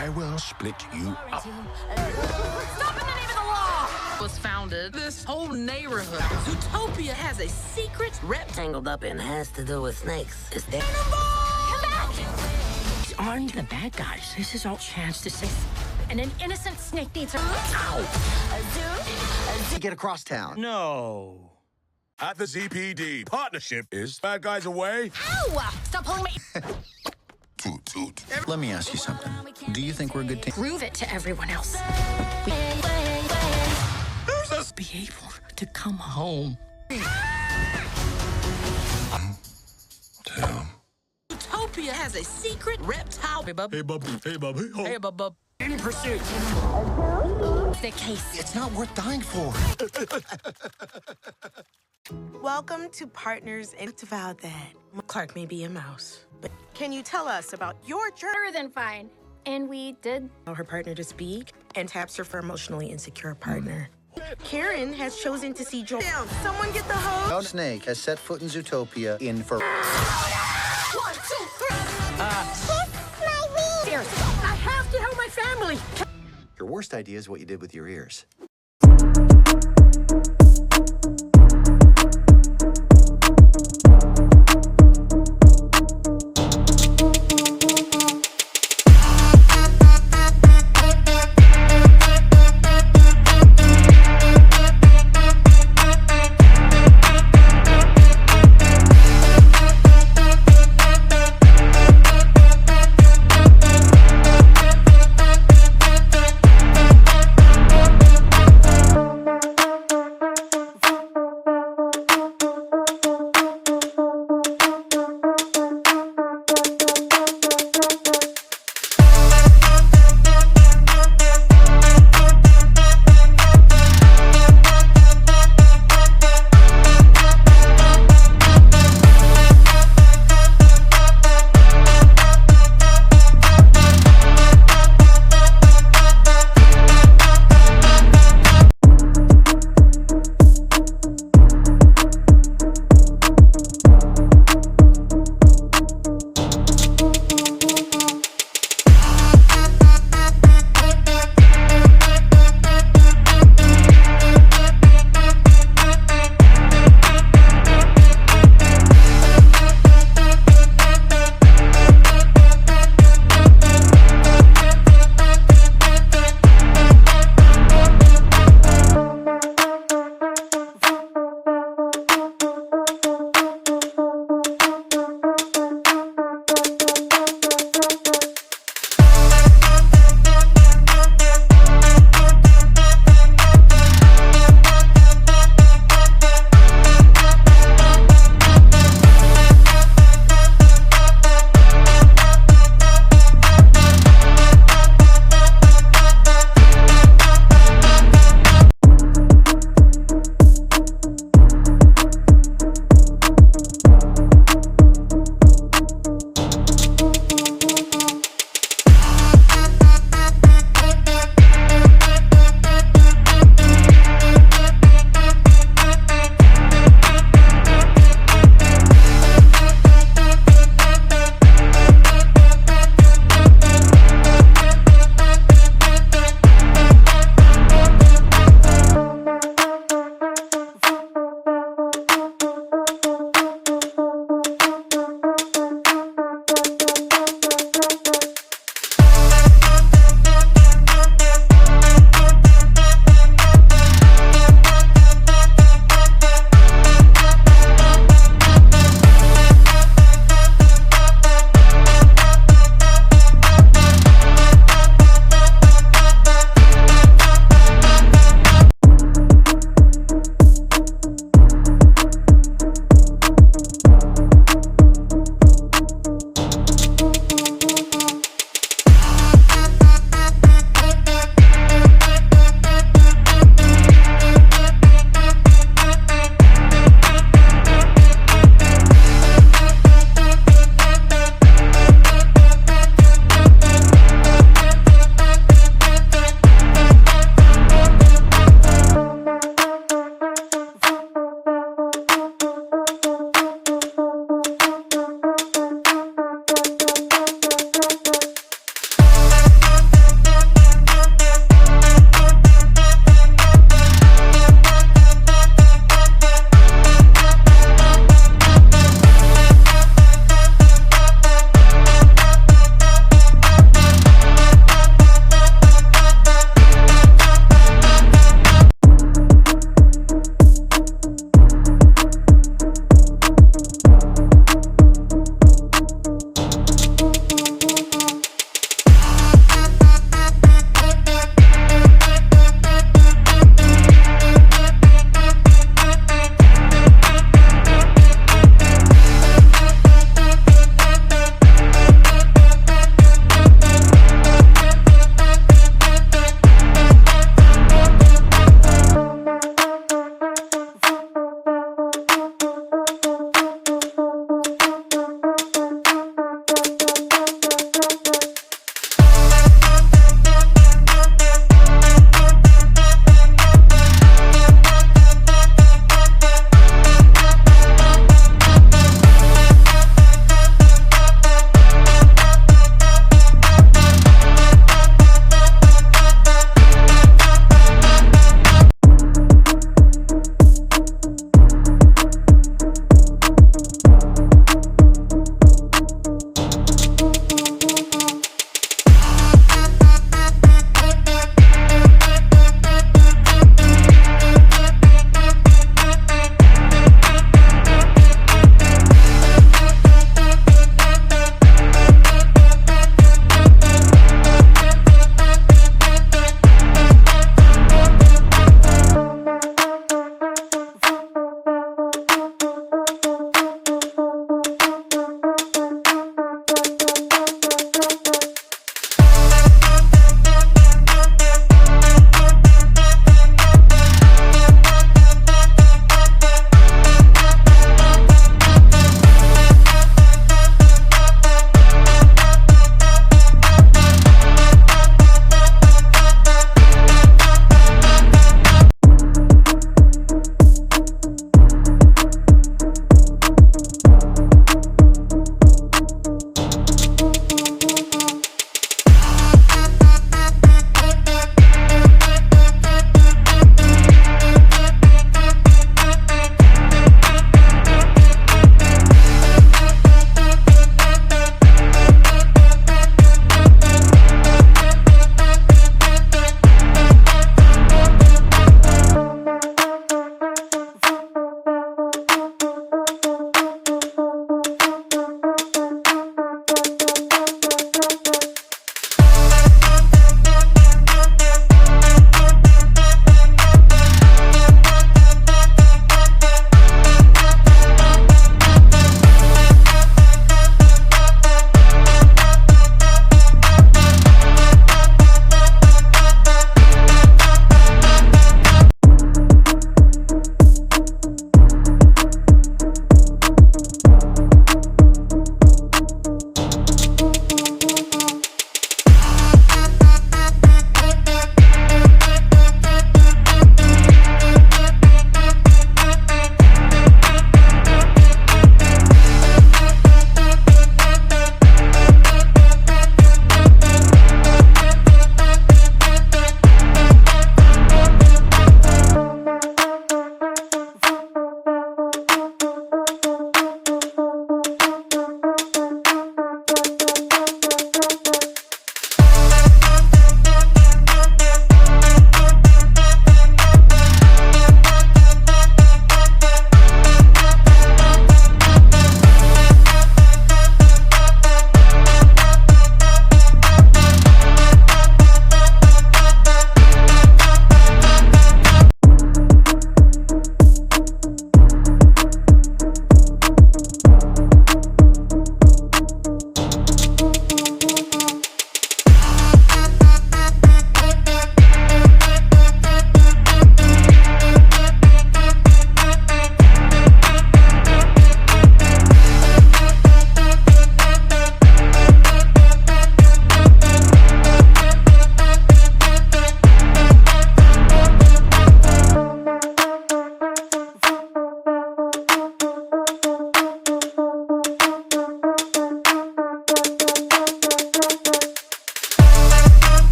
I will split you up. Stop in the name of the law! Was founded this whole neighborhood. Zootopia has a secret rep tangled up in has to do with snakes. Is there? Come back! These aren't the bad guys. This is our chance to say. And an innocent snake needs a. Ow! Get across town. No. At the ZPD, partnership is bad guys away. Ow! Stop pulling me. Toot toot. Let me ask you something. Do you think we're a good team? Prove it to everyone else. Who's this? Be able to come home. Damn. Zootopia has a secret reptile. Hey, bub. Hey, bubby. Hey, bubby. Oh. Hey, bub. In pursuit. The case. It's not worth dying for. Welcome to Partners in Avowed That. Clark may be a mouse, but can you tell us about your journey? Better than fine. And we did. Her partner to speak and taps her for emotionally insecure partner. Karen has chosen to see joy. Down. Someone get the hose. No snake has set foot in Zootopia in for. 1, 2, 3. Seriously, I have to help my family. Your worst idea is what you did with your ears.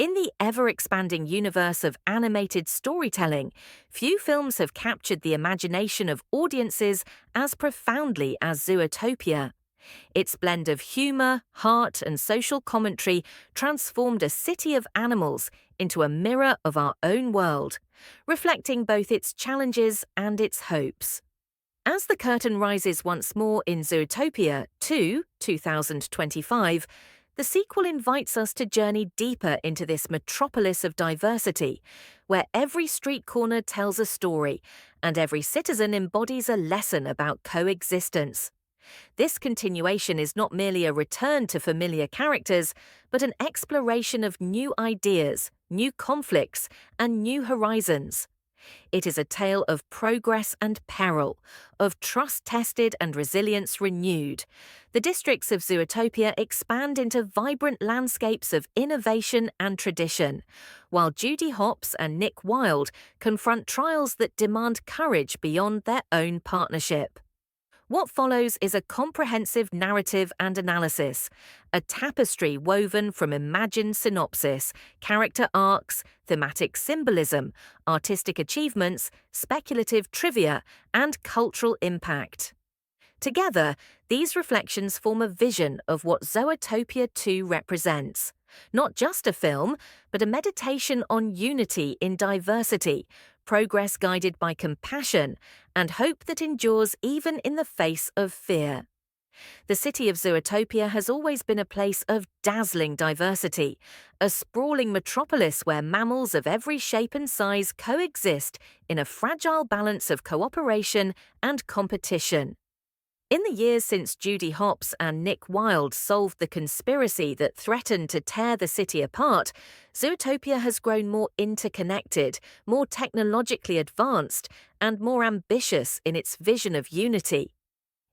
In the ever-expanding universe of animated storytelling, few films have captured the imagination of audiences as profoundly as Zootopia. Its blend of humor, heart, and social commentary transformed a city of animals into a mirror of our own world, reflecting both its challenges and its hopes. As the curtain rises once more in Zootopia 2, 2025, the sequel invites us to journey deeper into this metropolis of diversity, where every street corner tells a story and every citizen embodies a lesson about coexistence. This continuation is not merely a return to familiar characters, but an exploration of new ideas, new conflicts, and new horizons. It is a tale of progress and peril, of trust tested and resilience renewed. The districts of Zootopia expand into vibrant landscapes of innovation and tradition, while Judy Hopps and Nick Wilde confront trials that demand courage beyond their own partnership. What follows is a comprehensive narrative and analysis, a tapestry woven from imagined synopsis, character arcs, thematic symbolism, artistic achievements, speculative trivia, and cultural impact. Together, these reflections form a vision of what Zootopia 2 represents. Not just a film, but a meditation on unity in diversity, progress guided by compassion, and hope that endures even in the face of fear. The City of Zootopia has always been a place of dazzling diversity, a sprawling metropolis where mammals of every shape and size coexist in a fragile balance of cooperation and competition. In the years since Judy Hopps and Nick Wilde solved the conspiracy that threatened to tear the city apart, Zootopia has grown more interconnected, more technologically advanced, and more ambitious in its vision of unity.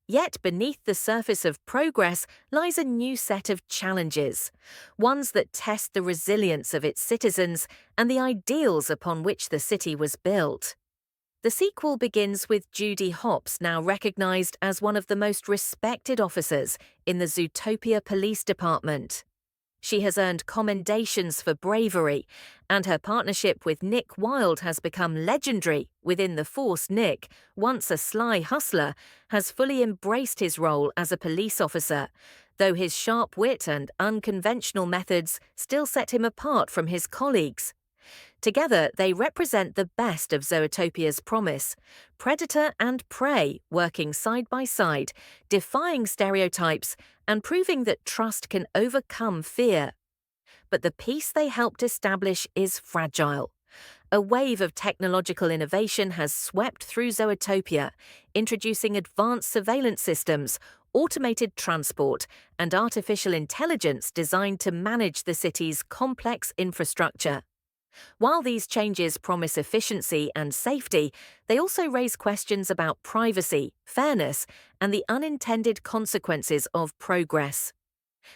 Yet beneath the surface of progress lies a new set of challenges, ones that test the resilience of its citizens and the ideals upon which the city was built. The sequel begins with Judy Hopps now recognized as one of the most respected officers in the Zootopia Police Department. She has earned commendations for bravery, and her partnership with Nick Wilde has become legendary within the force. Nick, once a sly hustler, has fully embraced his role as a police officer, though his sharp wit and unconventional methods still set him apart from his colleagues. Together, they represent the best of Zootopia's promise, predator and prey working side by side, defying stereotypes and proving that trust can overcome fear. But the peace they helped establish is fragile. A wave of technological innovation has swept through Zootopia, introducing advanced surveillance systems, automated transport, and artificial intelligence designed to manage the city's complex infrastructure. While these changes promise efficiency and safety, they also raise questions about privacy, fairness, and the unintended consequences of progress.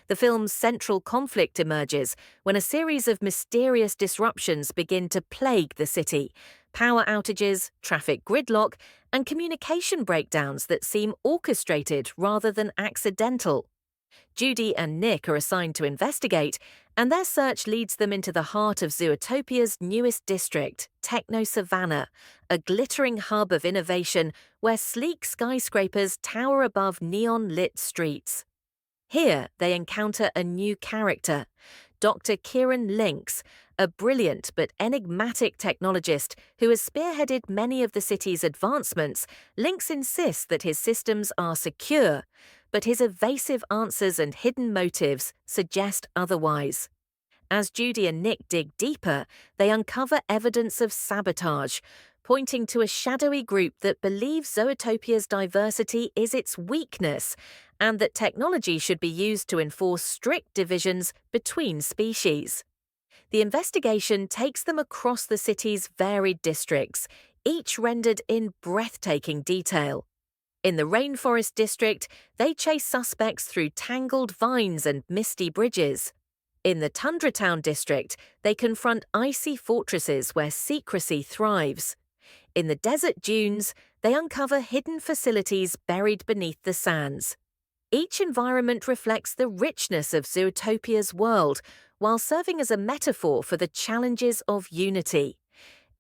The film's central conflict emerges when a series of mysterious disruptions begin to plague the city: power outages, traffic gridlock, and communication breakdowns that seem orchestrated rather than accidental. Judy and Nick are assigned to investigate, and their search leads them into the heart of Zootopia's newest district, Techno Savannah, a glittering hub of innovation where sleek skyscrapers tower above neon-lit streets. Here, they encounter a new character, Dr. Kieran Lynx, a brilliant but enigmatic technologist who has spearheaded many of the city's advancements. Lynx insists that his systems are secure, but his evasive answers and hidden motives suggest otherwise. As Judy and Nick dig deeper, they uncover evidence of sabotage, pointing to a shadowy group that believes Zootopia's diversity is its weakness, and that technology should be used to enforce strict divisions between species. The investigation takes them across the city's varied districts, each rendered in breathtaking detail. In the Rainforest District, they chase suspects through tangled vines and misty bridges. In the Tundra Town District, they confront icy fortresses where secrecy thrives. In the desert dunes, they uncover hidden facilities buried beneath the sands. Each environment reflects the richness of Zootopia's world, while serving as a metaphor for the challenges of unity.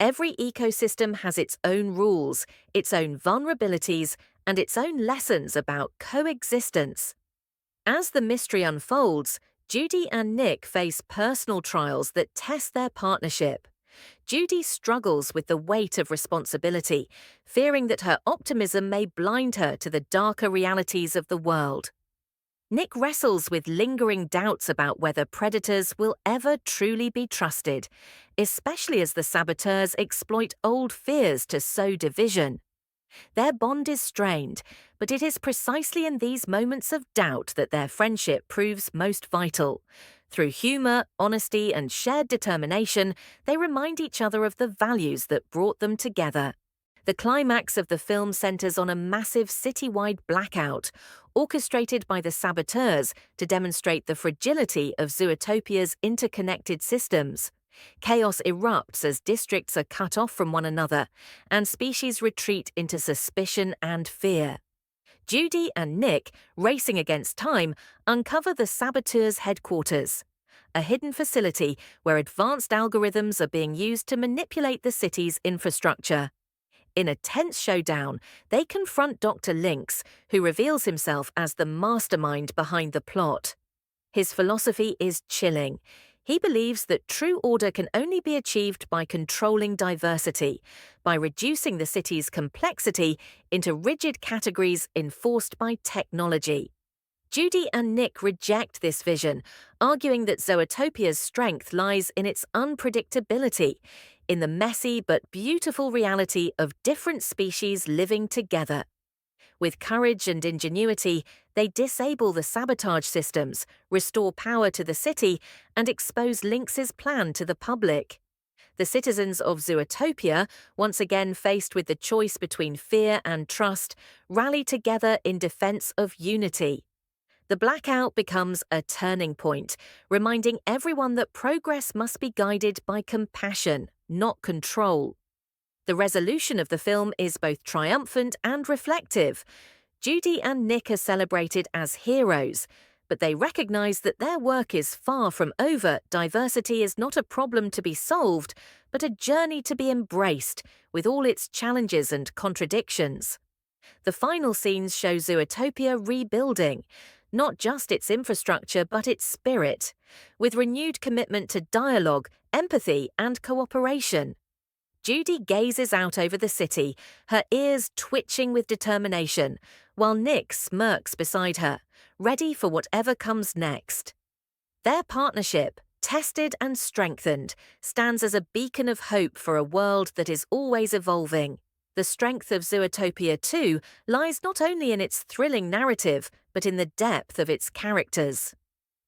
Every ecosystem has its own rules, its own vulnerabilities, and its own lessons about coexistence. As the mystery unfolds, Judy and Nick face personal trials that test their partnership. Judy struggles with the weight of responsibility, fearing that her optimism may blind her to the darker realities of the world. Nick wrestles with lingering doubts about whether predators will ever truly be trusted, especially as the saboteurs exploit old fears to sow division. Their bond is strained, but it is precisely in these moments of doubt that their friendship proves most vital. Through humor, honesty, and shared determination, they remind each other of the values that brought them together. The climax of the film centers on a massive citywide blackout, orchestrated by the saboteurs to demonstrate the fragility of Zootopia's interconnected systems. Chaos erupts as districts are cut off from one another, and species retreat into suspicion and fear. Judy and Nick, racing against time, uncover the saboteurs' headquarters, a hidden facility where advanced algorithms are being used to manipulate the city's infrastructure. In a tense showdown, they confront Dr. Lynx, who reveals himself as the mastermind behind the plot. His philosophy is chilling. He believes that true order can only be achieved by controlling diversity, by reducing the city's complexity into rigid categories enforced by technology. Judy and Nick reject this vision, arguing that Zootopia's strength lies in its unpredictability, in the messy but beautiful reality of different species living together. With courage and ingenuity, they disable the sabotage systems, restore power to the city, and expose Lynx's plan to the public. The citizens of Zootopia, once again faced with the choice between fear and trust, rally together in defense of unity. The blackout becomes a turning point, reminding everyone that progress must be guided by compassion, not control. The resolution of the film is both triumphant and reflective. Judy and Nick are celebrated as heroes, but they recognize that their work is far from over. Diversity is not a problem to be solved, but a journey to be embraced, with all its challenges and contradictions. The final scenes show Zootopia rebuilding, not just its infrastructure but its spirit, with renewed commitment to dialogue, empathy, and cooperation. Judy gazes out over the city, her ears twitching with determination, while Nick smirks beside her, ready for whatever comes next. Their partnership, tested and strengthened, stands as a beacon of hope for a world that is always evolving. The strength of Zootopia 2 lies not only in its thrilling narrative, but in the depth of its characters.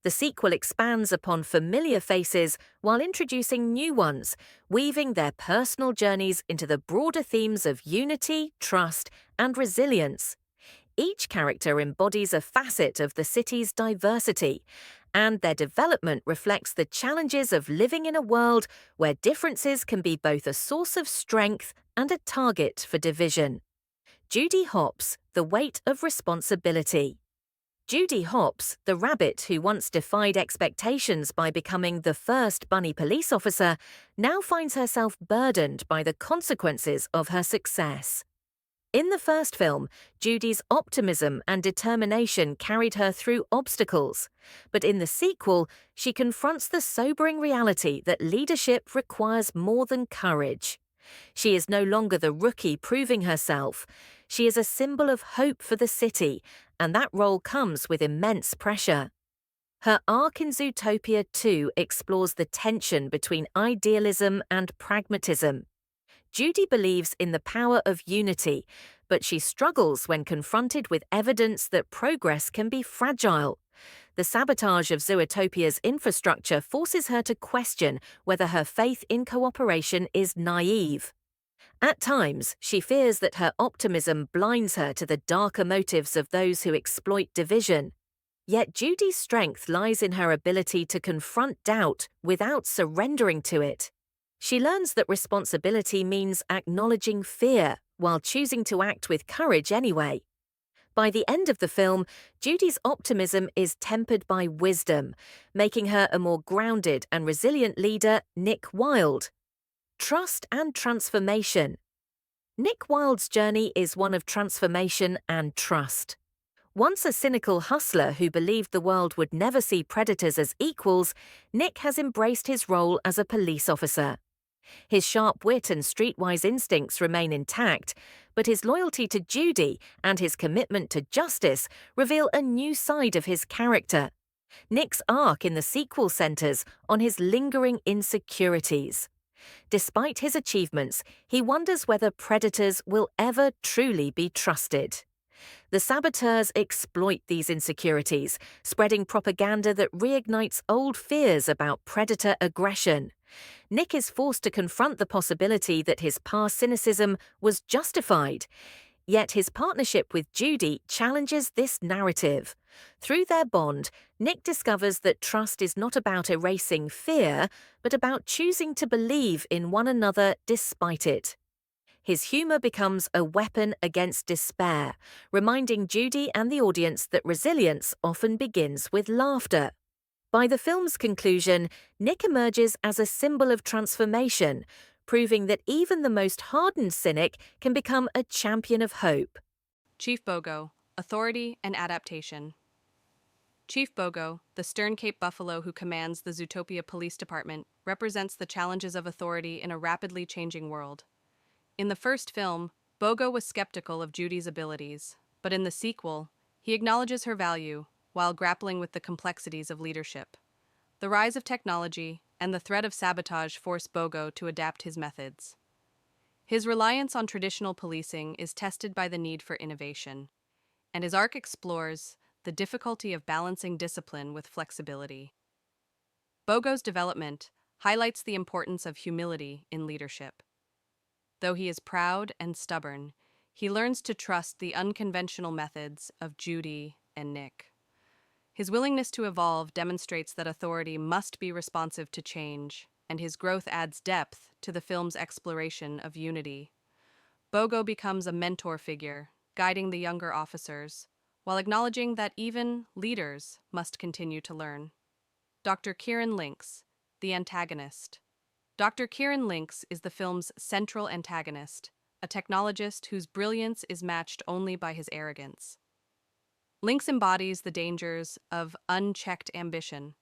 The sequel expands upon familiar faces while introducing new ones, weaving their personal journeys into the broader themes of unity, trust, and resilience. Each character embodies a facet of the city's diversity, and their development reflects the challenges of living in a world where differences can be both a source of strength and a target for division. Judy Hopps, The Weight of Responsibility. Judy Hopps, the rabbit who once defied expectations by becoming the first bunny police officer, now finds herself burdened by the consequences of her success. In the first film, Judy's optimism and determination carried her through obstacles, but in the sequel, she confronts the sobering reality that leadership requires more than courage. She is no longer the rookie proving herself. She is a symbol of hope for the city, and that role comes with immense pressure. Her arc in Zootopia 2 explores the tension between idealism and pragmatism. Judy believes in the power of unity, but she struggles when confronted with evidence that progress can be fragile. The sabotage of Zootopia's infrastructure forces her to question whether her faith in cooperation is naive. At times, she fears that her optimism blinds her to the darker motives of those who exploit division. Yet Judy's strength lies in her ability to confront doubt without surrendering to it. She learns that responsibility means acknowledging fear while choosing to act with courage anyway. By the end of the film, Judy's optimism is tempered by wisdom, making her a more grounded and resilient leader. Nick Wilde. Trust and transformation. Nick Wilde's journey is one of transformation and trust. Once a cynical hustler who believed the world would never see predators as equals, Nick has embraced his role as a police officer. His sharp wit and streetwise instincts remain intact, but his loyalty to Judy and his commitment to justice reveal a new side of his character. Nick's arc in the sequel centers on his lingering insecurities. Despite his achievements, he wonders whether predators will ever truly be trusted. The saboteurs exploit these insecurities, spreading propaganda that reignites old fears about predator aggression. Nick is forced to confront the possibility that his past cynicism was justified. Yet his partnership with Judy challenges this narrative. Through their bond, Nick discovers that trust is not about erasing fear, but about choosing to believe in one another despite it. His humor becomes a weapon against despair, reminding Judy and the audience that resilience often begins with laughter. By the film's conclusion, Nick emerges as a symbol of transformation, proving that even the most hardened cynic can become a champion of hope. Chief Bogo, Authority and Adaptation. Chief Bogo, the stern Cape Buffalo who commands the Zootopia Police Department, represents the challenges of authority in a rapidly changing world. In the first film, Bogo was skeptical of Judy's abilities, but in the sequel, he acknowledges her value while grappling with the complexities of leadership. The rise of technology and the threat of sabotage force Bogo to adapt his methods. His reliance on traditional policing is tested by the need for innovation, and his arc explores the difficulty of balancing discipline with flexibility. Bogo's development highlights the importance of humility in leadership. Though he is proud and stubborn, he learns to trust the unconventional methods of Judy and Nick. His willingness to evolve demonstrates that authority must be responsive to change, and his growth adds depth to the film's exploration of unity. Bogo becomes a mentor figure, guiding the younger officers, while acknowledging that even leaders must continue to learn. Dr. Kieran Lynx, the antagonist. Dr. Kieran Lynx is the film's central antagonist, a technologist whose brilliance is matched only by his arrogance. Lynx embodies the dangers of unchecked ambition,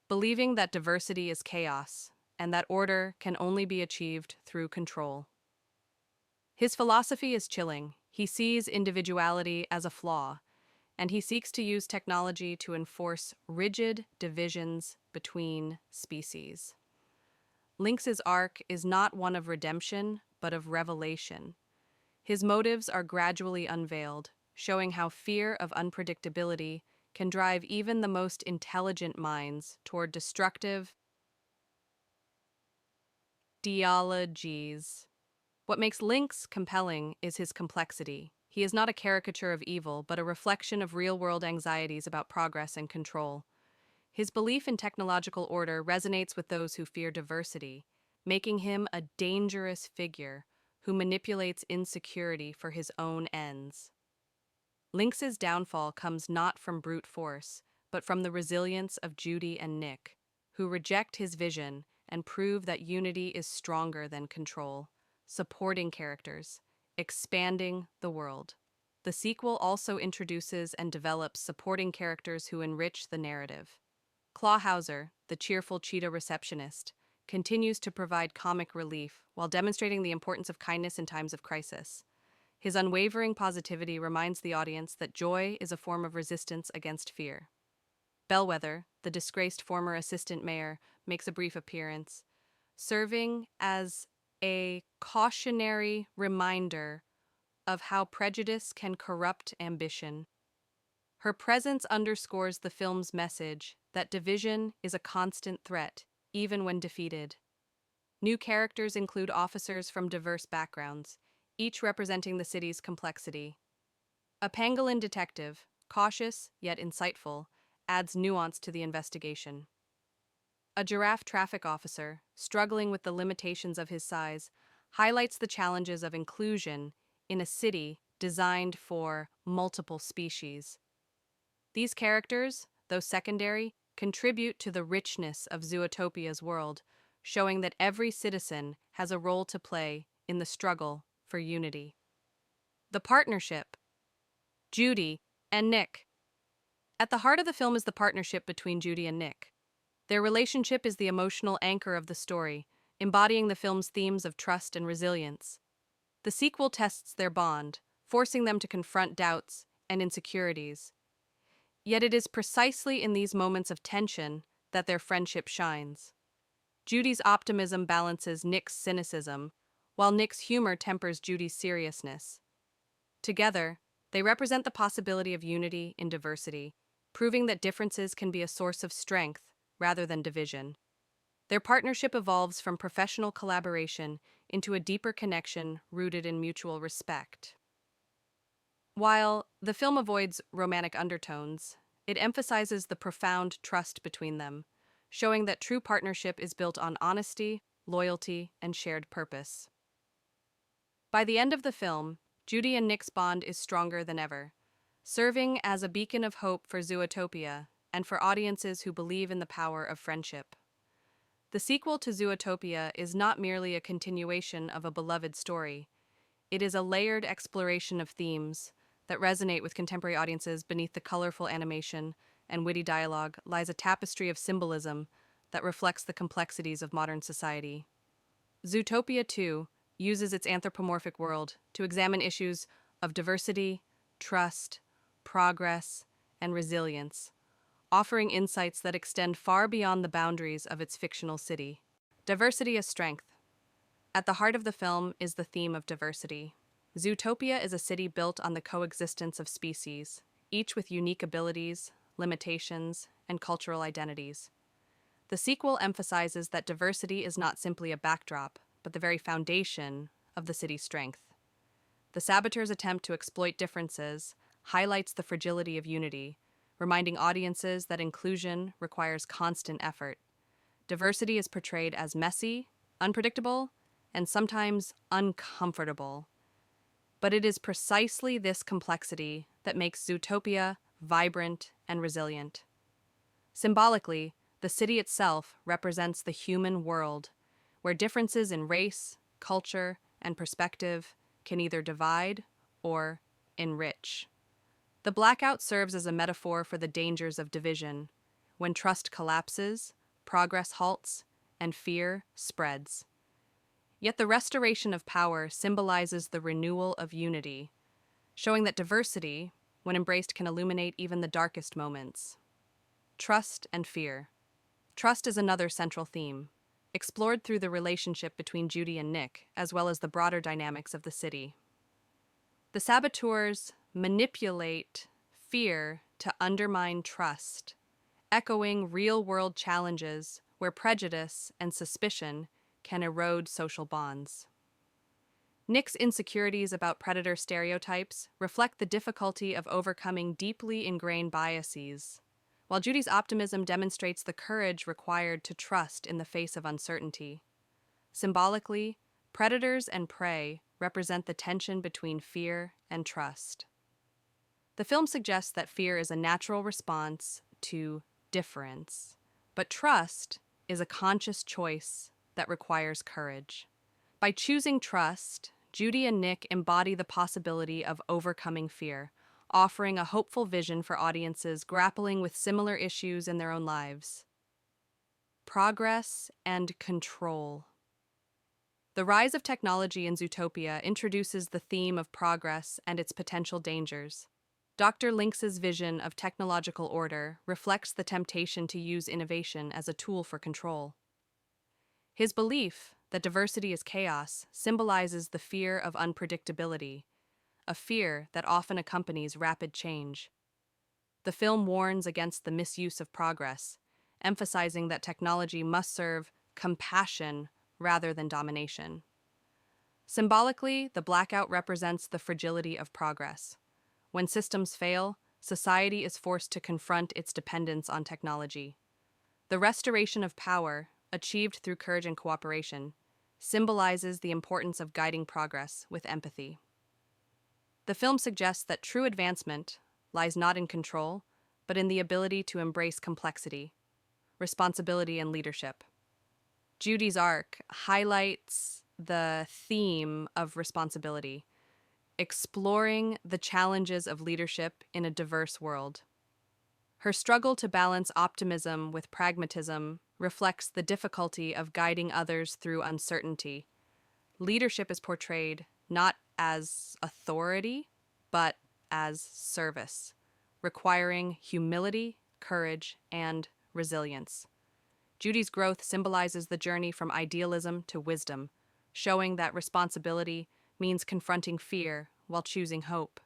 believing that diversity is chaos and that order can only be achieved through control. His philosophy is chilling. He sees individuality as a flaw, and he seeks to use technology to enforce rigid divisions between species. Lynx's arc is not one of redemption, but of revelation. His motives are gradually unveiled, showing how fear of unpredictability can drive even the most intelligent minds toward destructive ideologies. What makes Lynx compelling is his complexity. He is not a caricature of evil, but a reflection of real-world anxieties about progress and control. His belief in technological order resonates with those who fear diversity, making him a dangerous figure who manipulates insecurity for his own ends. Lynx's downfall comes not from brute force, but from the resilience of Judy and Nick, who reject his vision and prove that unity is stronger than control. Supporting characters, expanding the world. The sequel also introduces and develops supporting characters who enrich the narrative. Clawhauser, the cheerful cheetah receptionist, continues to provide comic relief while demonstrating the importance of kindness in times of crisis. His unwavering positivity reminds the audience that joy is a form of resistance against fear. Bellwether, the disgraced former assistant mayor, makes a brief appearance, serving as a cautionary reminder of how prejudice can corrupt ambition. Her presence underscores the film's message that division is a constant threat, even when defeated. New characters include officers from diverse backgrounds, each representing the city's complexity. A pangolin detective, cautious yet insightful, adds nuance to the investigation. A giraffe traffic officer, struggling with the limitations of his size, highlights the challenges of inclusion in a city designed for multiple species. These characters, though secondary, contribute to the richness of Zootopia's world, showing that every citizen has a role to play in the struggle for unity. The partnership. Judy and Nick. At the heart of the film is the partnership between Judy and Nick. Their relationship is the emotional anchor of the story, embodying the film's themes of trust and resilience. The sequel tests their bond, forcing them to confront doubts and insecurities. Yet it is precisely in these moments of tension that their friendship shines. Judy's optimism balances Nick's cynicism, while Nick's humor tempers Judy's seriousness. Together, they represent the possibility of unity in diversity, proving that differences can be a source of strength rather than division. Their partnership evolves from professional collaboration into a deeper connection rooted in mutual respect. While the film avoids romantic undertones, it emphasizes the profound trust between them, showing that true partnership is built on honesty, loyalty, and shared purpose. By the end of the film, Judy and Nick's bond is stronger than ever, serving as a beacon of hope for Zootopia and for audiences who believe in the power of friendship. The sequel to Zootopia is not merely a continuation of a beloved story. It is a layered exploration of themes that resonate with contemporary audiences. Beneath the colorful animation and witty dialogue lies a tapestry of symbolism that reflects the complexities of modern society. Zootopia 2 uses its anthropomorphic world to examine issues of diversity, trust, progress, and resilience, offering insights that extend far beyond the boundaries of its fictional city. Diversity as strength. At the heart of the film is the theme of diversity. Zootopia is a city built on the coexistence of species, each with unique abilities, limitations, and cultural identities. The sequel emphasizes that diversity is not simply a backdrop, but the very foundation of the city's strength. The saboteurs' attempt to exploit differences highlights the fragility of unity, reminding audiences that inclusion requires constant effort. Diversity is portrayed as messy, unpredictable, and sometimes uncomfortable. But it is precisely this complexity that makes Zootopia vibrant and resilient. Symbolically, the city itself represents the human world, where differences in race, culture, and perspective can either divide or enrich. The blackout serves as a metaphor for the dangers of division. When trust collapses, progress halts, and fear spreads. Yet the restoration of power symbolizes the renewal of unity, showing that diversity, when embraced, can illuminate even the darkest moments. Trust and fear. Trust is another central theme, explored through the relationship between Judy and Nick, as well as the broader dynamics of the city. The saboteurs manipulate fear to undermine trust, echoing real-world challenges where prejudice and suspicion can erode social bonds. Nick's insecurities about predator stereotypes reflect the difficulty of overcoming deeply ingrained biases, while Judy's optimism demonstrates the courage required to trust in the face of uncertainty. Symbolically, predators and prey represent the tension between fear and trust. The film suggests that fear is a natural response to difference, but trust is a conscious choice that requires courage. By choosing trust, Judy and Nick embody the possibility of overcoming fear, offering a hopeful vision for audiences grappling with similar issues in their own lives. Progress and control. The rise of technology in Zootopia introduces the theme of progress and its potential dangers. Dr. Lynx's vision of technological order reflects the temptation to use innovation as a tool for control. His belief that diversity is chaos symbolizes the fear of unpredictability, a fear that often accompanies rapid change. The film warns against the misuse of progress, emphasizing that technology must serve compassion rather than domination. Symbolically, the blackout represents the fragility of progress. When systems fail, society is forced to confront its dependence on technology. The restoration of power, achieved through courage and cooperation, symbolizes the importance of guiding progress with empathy. The film suggests that true advancement lies not in control, but in the ability to embrace complexity, responsibility, and leadership. Judy's arc highlights the theme of responsibility, exploring the challenges of leadership in a diverse world. Her struggle to balance optimism with pragmatism reflects the difficulty of guiding others through uncertainty. Leadership is portrayed not as authority, but as service, requiring humility, courage, and resilience. Judy's growth symbolizes the journey from idealism to wisdom, showing that responsibility means confronting fear while choosing hope.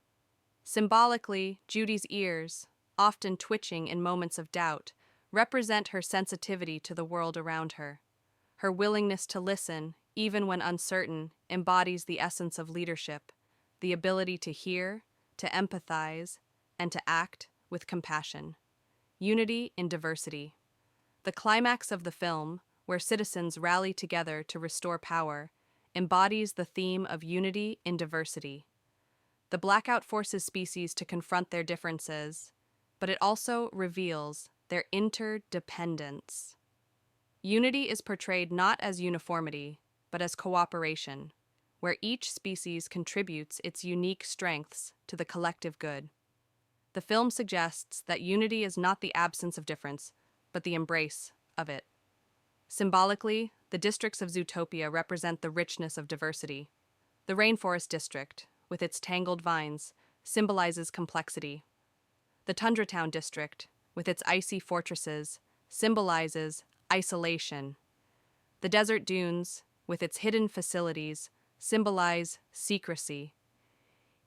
Symbolically, Judy's ears, often twitching in moments of doubt, represent her sensitivity to the world around her. Her willingness to listen, even when uncertain, embodies the essence of leadership, the ability to hear, to empathize, and to act with compassion. Unity in diversity. The climax of the film, where citizens rally together to restore power, embodies the theme of unity in diversity. The blackout forces species to confront their differences, but it also reveals their interdependence. Unity is portrayed not as uniformity, but as cooperation, where each species contributes its unique strengths to the collective good. The film suggests that unity is not the absence of difference, but the embrace of it. Symbolically, the districts of Zootopia represent the richness of diversity. The Rainforest District, with its tangled vines, symbolizes complexity. The Tundra Town District, with its icy fortresses, symbolizes isolation. The Desert Dunes, with its hidden facilities, symbolize secrecy.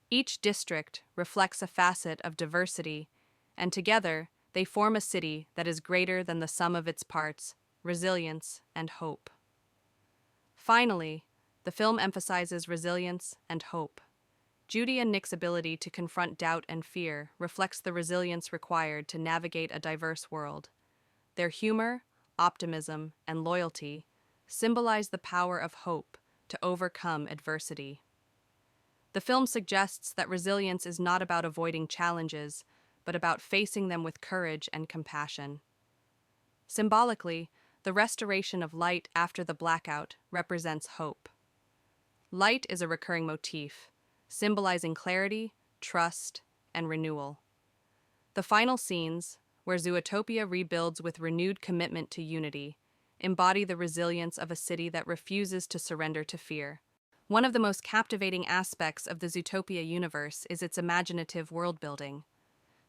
Each district reflects a facet of diversity, and together they form a city that is greater than the sum of its parts, resilience and hope. Finally, the film emphasizes resilience and hope. Judy and Nick's ability to confront doubt and fear reflects the resilience required to navigate a diverse world. Their humor, optimism, and loyalty symbolize the power of hope to overcome adversity. The film suggests that resilience is not about avoiding challenges, but about facing them with courage and compassion. Symbolically, the restoration of light after the blackout represents hope. Light is a recurring motif, symbolizing clarity, trust, and renewal. The final scenes, where Zootopia rebuilds with renewed commitment to unity, embody the resilience of a city that refuses to surrender to fear. One of the most captivating aspects of the Zootopia universe is its imaginative world-building.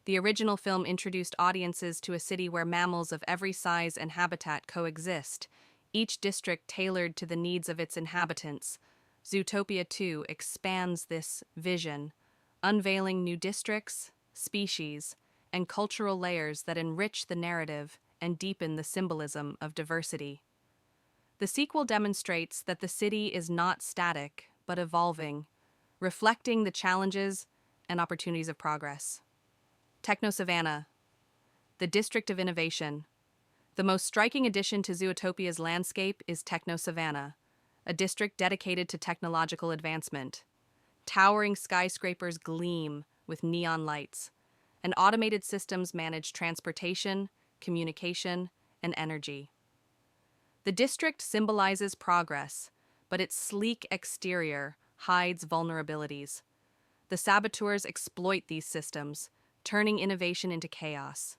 The original film introduced audiences to a city where mammals of every size and habitat coexist, each district tailored to the needs of its inhabitants. Zootopia 2 expands this vision, unveiling new districts, species, and cultural layers that enrich the narrative and deepen the symbolism of diversity. The sequel demonstrates that the city is not static, but evolving, reflecting the challenges and opportunities of progress. Techno-Savannah, the District of Innovation. The most striking addition to Zootopia's landscape is Techno-Savannah, a district dedicated to technological advancement. Towering skyscrapers gleam with neon lights, and automated systems manage transportation, communication, and energy. The district symbolizes progress, but its sleek exterior hides vulnerabilities. The saboteurs exploit these systems, turning innovation into chaos.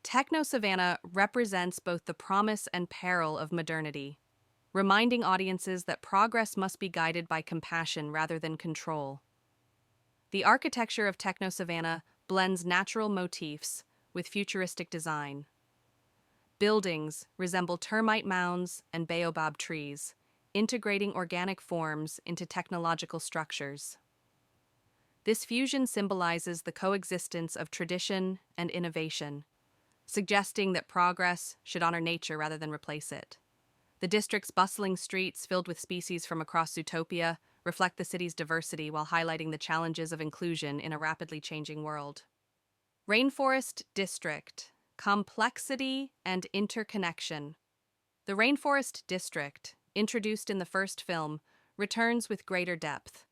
Techno-Savannah represents both the promise and peril of modernity, reminding audiences that progress must be guided by compassion rather than control. The architecture of Techno-Savannah blends natural motifs with futuristic design. Buildings resemble termite mounds and baobab trees, integrating organic forms into technological structures. This fusion symbolizes the coexistence of tradition and innovation, suggesting that progress should honor nature rather than replace it. The district's bustling streets, filled with species from across Zootopia, reflect the city's diversity while highlighting the challenges of inclusion in a rapidly changing world. Rainforest District: Complexity and Interconnection. The Rainforest District, introduced in the first film, returns with greater depth.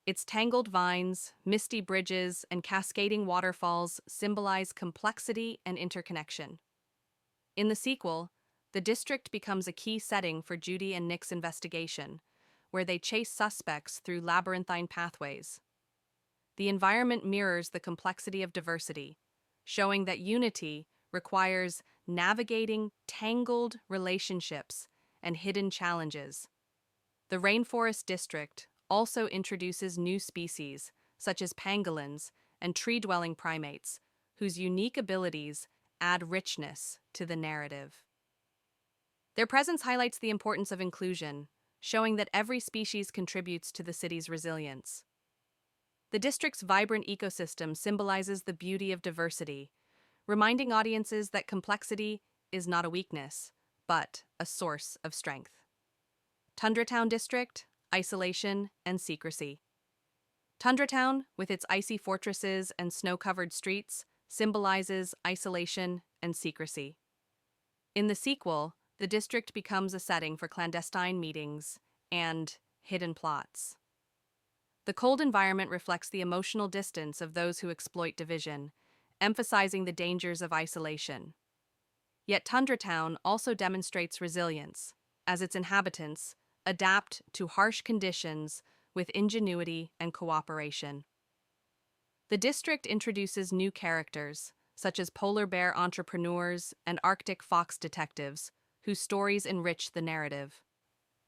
Its tangled vines, misty bridges, and cascading waterfalls symbolize complexity and interconnection. In the sequel, the district becomes a key setting for Judy and Nick's investigation, where they chase suspects through labyrinthine pathways. The environment mirrors the complexity of diversity, showing that unity requires navigating tangled relationships and hidden challenges. The Rainforest District also introduces new species, such as pangolins and tree-dwelling primates, whose unique abilities add richness to the narrative. Their presence highlights the importance of inclusion, showing that every species contributes to the city's resilience. The district's vibrant ecosystem symbolizes the beauty of diversity, reminding audiences that complexity is not a weakness, but a source of strength. Tundratown District, isolation and secrecy. Tundratown, with its icy fortresses and snow-covered streets, symbolizes isolation and secrecy. In the sequel, the district becomes a setting for clandestine meetings and hidden plots. The cold environment reflects the emotional distance of those who exploit division, emphasizing the dangers of isolation. Yet Tundratown also demonstrates resilience, as its inhabitants adapt to harsh conditions with ingenuity and cooperation. The district introduces new characters, such as polar bear entrepreneurs and Arctic fox detectives, whose stories enrich the narrative.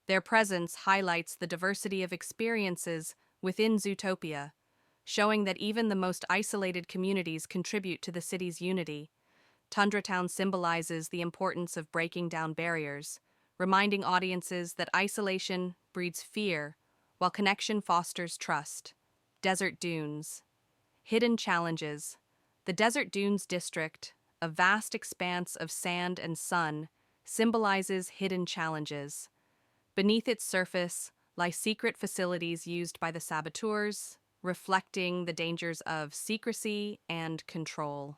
Their presence highlights the diversity of experiences within Zootopia, showing that even the most isolated communities contribute to the city's unity. Tundratown symbolizes the importance of breaking down barriers, reminding audiences that isolation breeds fear, while connection fosters trust. Desert dunes. Hidden challenges. The Desert Dunes District, a vast expanse of sand and sun, symbolizes hidden challenges. Beneath its surface lie secret facilities used by the saboteurs, reflecting the dangers of secrecy and control.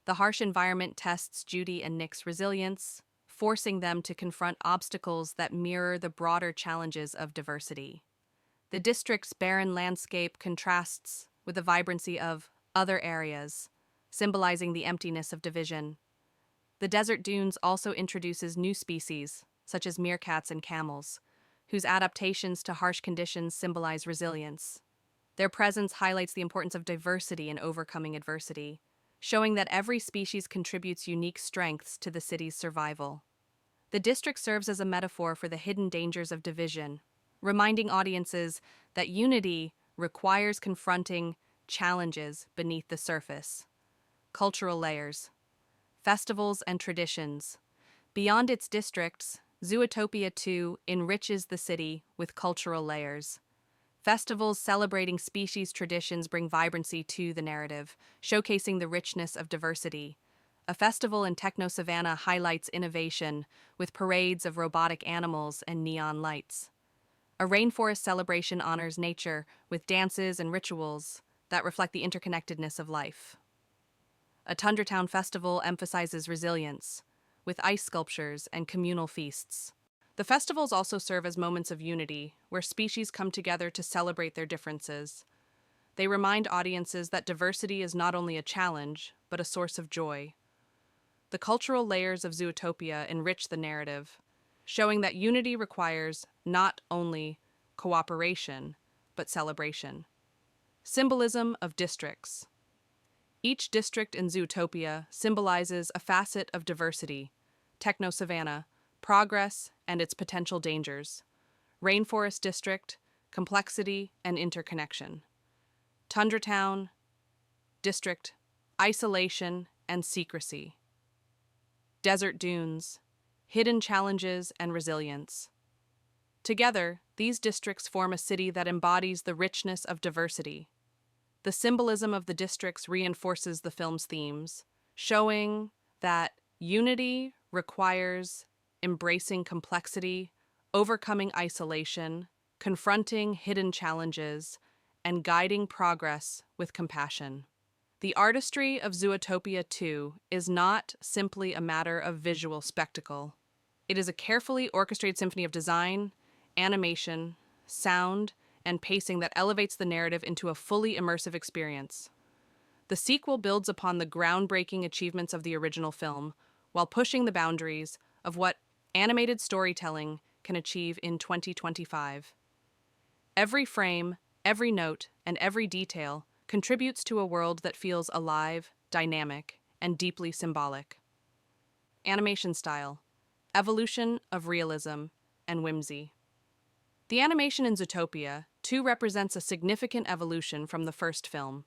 The harsh environment tests Judy and Nick's resilience, forcing them to confront obstacles that mirror the broader challenges of diversity. The district's barren landscape contrasts with the vibrancy of other areas, symbolizing the emptiness of division. The desert dunes also introduces new species, such as meerkats and camels, whose adaptations to harsh conditions symbolize resilience. Their presence highlights the importance of diversity in overcoming adversity, showing that every species contributes unique strengths to the city's survival. The district serves as a metaphor for the hidden dangers of division, reminding audiences that unity requires confronting challenges beneath the surface. Cultural layers. Festivals and traditions. Beyond its districts, Zootopia 2 enriches the city with cultural layers. Festivals celebrating species traditions bring vibrancy to the narrative, showcasing the richness of diversity. A festival in Techno Savannah highlights innovation with parades of robotic animals and neon lights. A rainforest celebration honors nature with dances and rituals that reflect the interconnectedness of life. A Tundratown festival emphasizes resilience, with ice sculptures and communal feasts. The festivals also serve as moments of unity, where species come together to celebrate their differences. They remind audiences that diversity is not only a challenge, but a source of joy. The cultural layers of Zootopia enrich the narrative, showing that unity requires not only cooperation, but celebration. Symbolism of districts. Each district in Zootopia symbolizes a facet of diversity: Techno Savannah, progress and its potential dangers; Rainforest District, complexity and interconnection; Tundratown District, isolation and secrecy; Desert Dunes, hidden challenges and resilience. Together, these districts form a city that embodies the richness of diversity. The symbolism of the districts reinforces the film's themes, showing that unity requires embracing complexity, overcoming isolation, confronting hidden challenges, and guiding progress with compassion. The artistry of Zootopia 2 is not simply a matter of visual spectacle. It is a carefully orchestrated symphony of design, animation, sound, and pacing that elevates the narrative into a fully immersive experience. The sequel builds upon the groundbreaking achievements of the original film, while pushing the boundaries of what animated storytelling can achieve in 2025. Every frame, every note, and every detail contributes to a world that feels alive, dynamic, and deeply symbolic. Animation style, evolution of realism and whimsy. The animation in Zootopia, too, represents a significant evolution from the first film.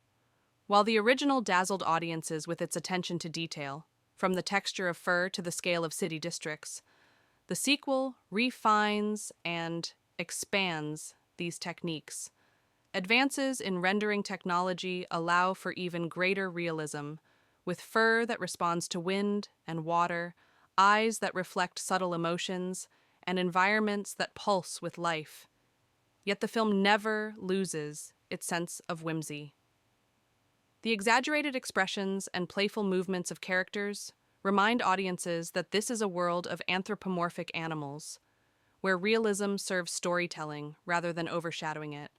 While the original dazzled audiences with its attention to detail, from the texture of fur to the scale of city districts, the sequel refines and expands these techniques. Advances in rendering technology allow for even greater realism, with fur that responds to wind and water, eyes that reflect subtle emotions, and environments that pulse with life. Yet the film never loses its sense of whimsy. The exaggerated expressions and playful movements of characters remind audiences that this is a world of anthropomorphic animals, where realism serves storytelling rather than overshadowing it.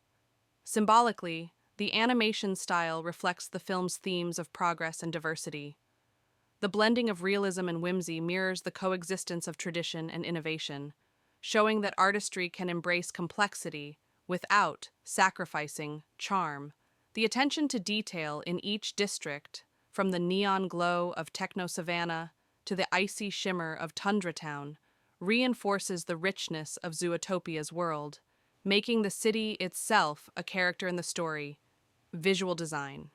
Symbolically, the animation style reflects the film's themes of progress and diversity. The blending of realism and whimsy mirrors the coexistence of tradition and innovation, showing that artistry can embrace complexity without sacrificing charm. The attention to detail in each district, from the neon glow of Techno Savannah to the icy shimmer of Tundra Town, reinforces the richness of Zootopia's world, making the city itself a character in the story. Visual design.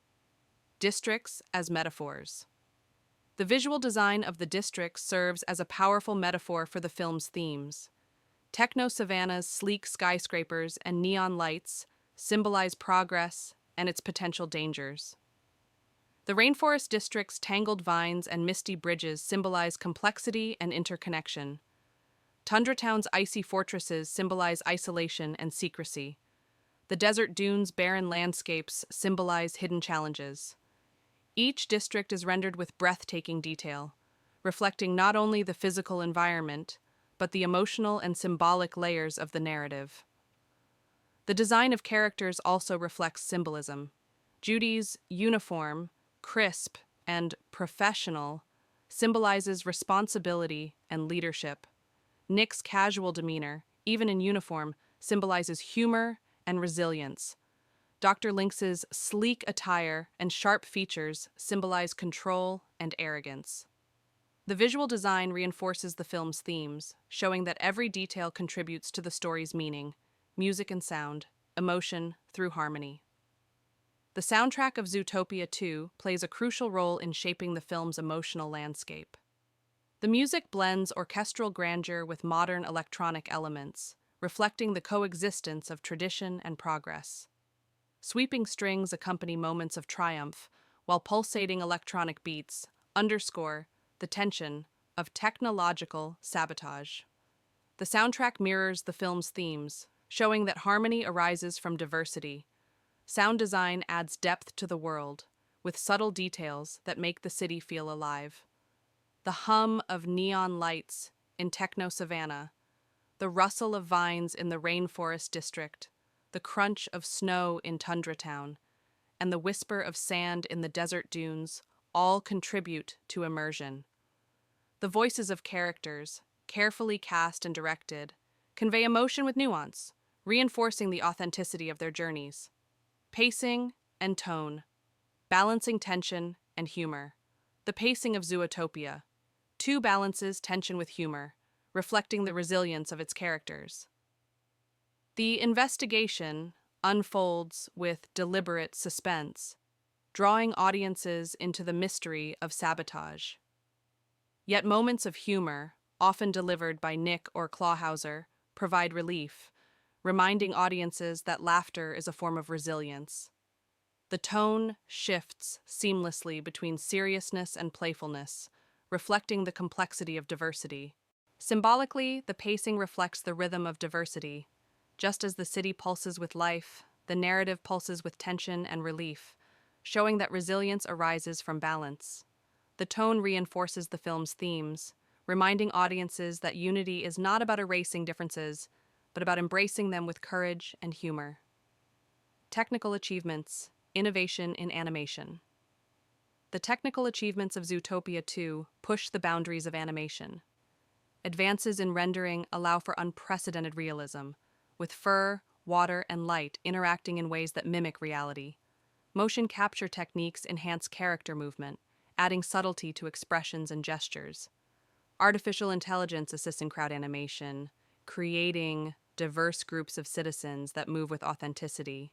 Districts as metaphors. The visual design of the districts serves as a powerful metaphor for the film's themes. Techno Savannah's sleek skyscrapers and neon lights symbolize progress and its potential dangers. The rainforest district's tangled vines and misty bridges symbolize complexity and interconnection. Tundra Town's icy fortresses symbolize isolation and secrecy. The desert dunes' barren landscapes symbolize hidden challenges. Each district is rendered with breathtaking detail, reflecting not only the physical environment, but the emotional and symbolic layers of the narrative. The design of characters also reflects symbolism. Judy's uniform, crisp and professional, symbolizes responsibility and leadership. Nick's casual demeanor, even in uniform, symbolizes humor and resilience. Dr. Lynx's sleek attire and sharp features symbolize control and arrogance. The visual design reinforces the film's themes, showing that every detail contributes to the story's meaning: music and sound, emotion through harmony. The soundtrack of Zootopia 2 plays a crucial role in shaping the film's emotional landscape. The music blends orchestral grandeur with modern electronic elements, reflecting the coexistence of tradition and progress. Sweeping strings accompany moments of triumph, while pulsating electronic beats underscore the tension of technological sabotage. The soundtrack mirrors the film's themes, showing that harmony arises from diversity. Sound design adds depth to the world, with subtle details that make the city feel alive. The hum of neon lights in Techno Savannah, the rustle of vines in the rainforest district, the crunch of snow in Tundra Town, and the whisper of sand in the desert dunes all contribute to immersion. The voices of characters, carefully cast and directed, convey emotion with nuance, reinforcing the authenticity of their journeys. Pacing and tone, balancing tension and humor. The pacing of Zootopia, 2 balances tension with humor, reflecting the resilience of its characters. The investigation unfolds with deliberate suspense, drawing audiences into the mystery of sabotage. Yet moments of humor, often delivered by Nick or Clawhauser, provide relief, reminding audiences that laughter is a form of resilience. The tone shifts seamlessly between seriousness and playfulness, reflecting the complexity of diversity. Symbolically, the pacing reflects the rhythm of diversity. Just as the city pulses with life, the narrative pulses with tension and relief, showing that resilience arises from balance. The tone reinforces the film's themes, reminding audiences that unity is not about erasing differences, but about embracing them with courage and humor. Technical achievements, innovation in animation. The technical achievements of Zootopia 2 push the boundaries of animation. Advances in rendering allow for unprecedented realism, with fur, water, and light interacting in ways that mimic reality. Motion capture techniques enhance character movement, adding subtlety to expressions and gestures. Artificial intelligence assists in crowd animation, creating diverse groups of citizens that move with authenticity.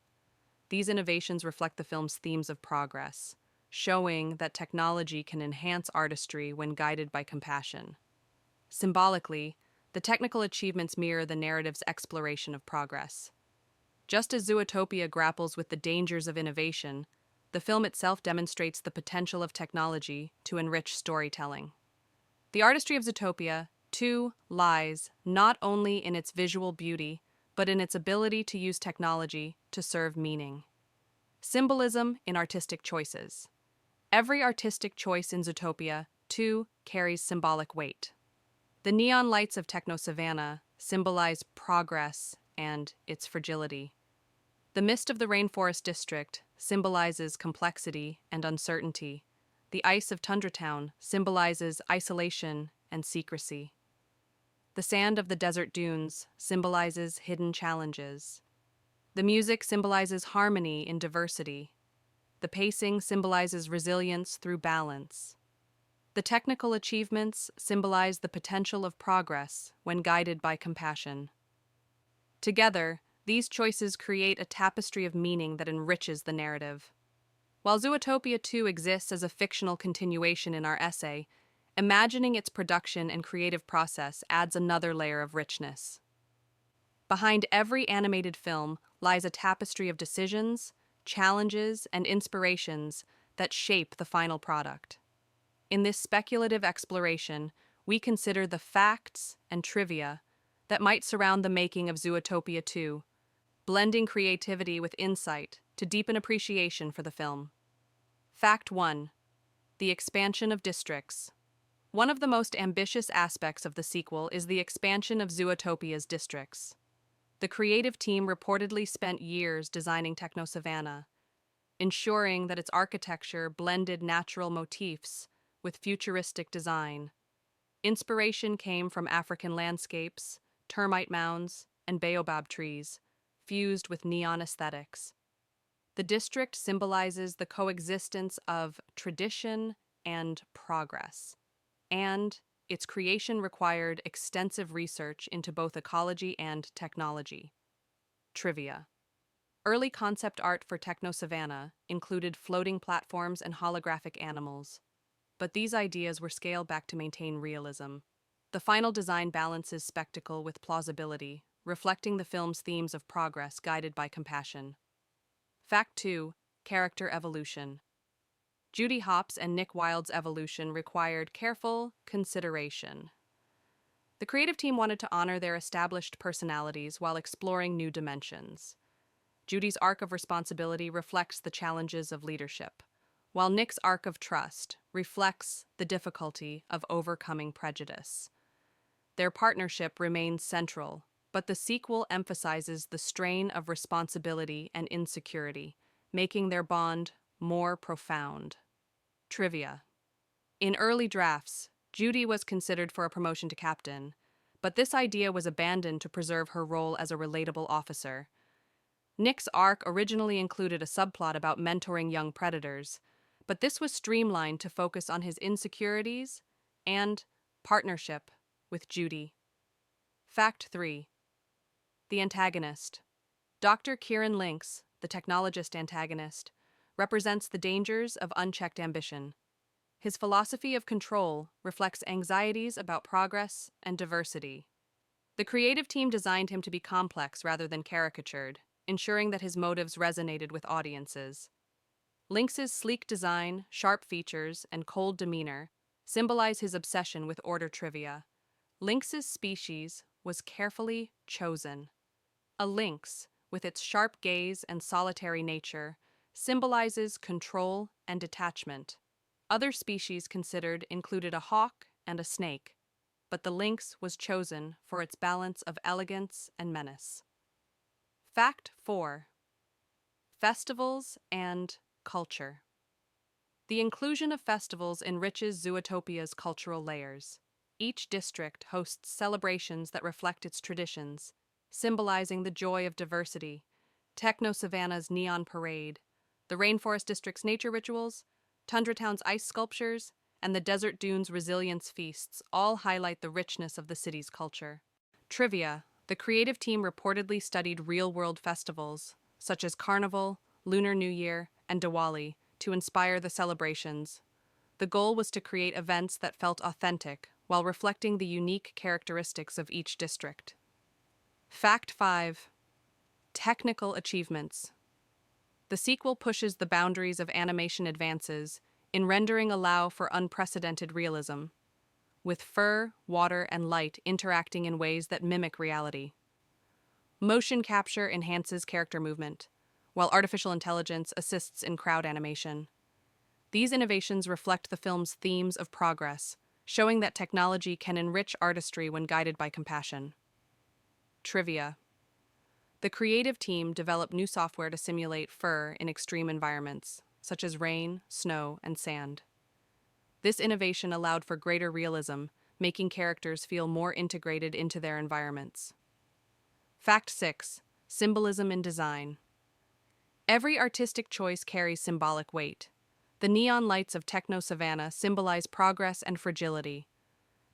These innovations reflect the film's themes of progress, showing that technology can enhance artistry when guided by compassion. Symbolically, the technical achievements mirror the narrative's exploration of progress. Just as Zootopia grapples with the dangers of innovation, the film itself demonstrates the potential of technology to enrich storytelling. The artistry of Zootopia, too, lies not only in its visual beauty, but in its ability to use technology to serve meaning. Symbolism in artistic choices. Every artistic choice in Zootopia, too, carries symbolic weight. The neon lights of Techno-Savannah symbolize progress and its fragility. The mist of the Rainforest District symbolizes complexity and uncertainty. The ice of Tundra Town symbolizes isolation and secrecy. The sand of the desert dunes symbolizes hidden challenges. The music symbolizes harmony in diversity. The pacing symbolizes resilience through balance. The technical achievements symbolize the potential of progress when guided by compassion. Together, these choices create a tapestry of meaning that enriches the narrative. While Zootopia 2 exists as a fictional continuation in our essay, imagining its production and creative process adds another layer of richness. Behind every animated film lies a tapestry of decisions, challenges, and inspirations that shape the final product. In this speculative exploration, we consider the facts and trivia that might surround the making of Zootopia 2, blending creativity with insight to deepen appreciation for the film. Fact 1. The expansion of districts. One of the most ambitious aspects of the sequel is the expansion of Zootopia's districts. The creative team reportedly spent years designing Techno-Savannah, ensuring that its architecture blended natural motifs with futuristic design. Inspiration came from African landscapes, termite mounds, and baobab trees, fused with neon aesthetics. The district symbolizes the coexistence of tradition and progress, and its creation required extensive research into both ecology and technology. Trivia. Early concept art for Techno-Savannah included floating platforms and holographic animals, but these ideas were scaled back to maintain realism. The final design balances spectacle with plausibility, reflecting the film's themes of progress guided by compassion. Fact 2. Character evolution. Judy Hopps and Nick Wilde's evolution required careful consideration. The creative team wanted to honor their established personalities while exploring new dimensions. Judy's arc of responsibility reflects the challenges of leadership, while Nick's arc of trust reflects the difficulty of overcoming prejudice. Their partnership remains central, but the sequel emphasizes the strain of responsibility and insecurity, making their bond more profound. Trivia. In early drafts, Judy was considered for a promotion to captain, but this idea was abandoned to preserve her role as a relatable officer. Nick's arc originally included a subplot about mentoring young predators, but this was streamlined to focus on his insecurities and partnership with Judy. Fact 3. The antagonist. Dr. Kieran Lynx, the technologist antagonist, represents the dangers of unchecked ambition. His philosophy of control reflects anxieties about progress and diversity. The creative team designed him to be complex rather than caricatured, ensuring that his motives resonated with audiences. Lynx's sleek design, sharp features, and cold demeanor symbolize his obsession with order trivia. Lynx's species was carefully chosen. A lynx, with its sharp gaze and solitary nature, symbolizes control and detachment. Other species considered included a hawk and a snake, but the lynx was chosen for its balance of elegance and menace. Fact 4. Festivals and culture. The inclusion of festivals enriches Zootopia's cultural layers. Each district hosts celebrations that reflect its traditions, symbolizing the joy of diversity. Techno Savannah's neon parade, the Rainforest District's nature rituals, Tundra Town's ice sculptures, and the Desert Dunes' resilience feasts all highlight the richness of the city's culture. Trivia. The creative team reportedly studied real-world festivals, such as Carnival, Lunar New Year, and Diwali, to inspire the celebrations. The goal was to create events that felt authentic while reflecting the unique characteristics of each district. Fact 5. Technical achievements. The sequel pushes the boundaries of animation advances in rendering allow for unprecedented realism, with fur, water, and light interacting in ways that mimic reality. Motion capture enhances character movement, while artificial intelligence assists in crowd animation. These innovations reflect the film's themes of progress, showing that technology can enrich artistry when guided by compassion. Trivia. The creative team developed new software to simulate fur in extreme environments, such as rain, snow, and sand. This innovation allowed for greater realism, making characters feel more integrated into their environments. Fact 6. Symbolism in design. Every artistic choice carries symbolic weight. The neon lights of Techno Savannah symbolize progress and fragility.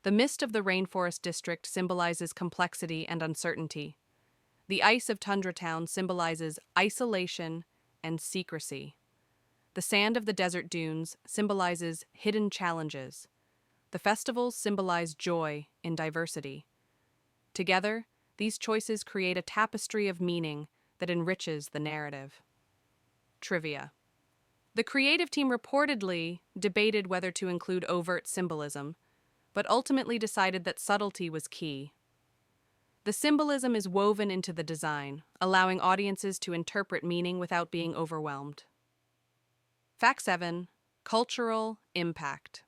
The mist of the Rainforest District symbolizes complexity and uncertainty. The ice of Tundra Town symbolizes isolation and secrecy. The sand of the Desert Dunes symbolizes hidden challenges. The festivals symbolize joy in diversity. Together, these choices create a tapestry of meaning that enriches the narrative. Trivia. The creative team reportedly debated whether to include overt symbolism, but ultimately decided that subtlety was key. The symbolism is woven into the design, allowing audiences to interpret meaning without being overwhelmed. Fact 7. Cultural impact.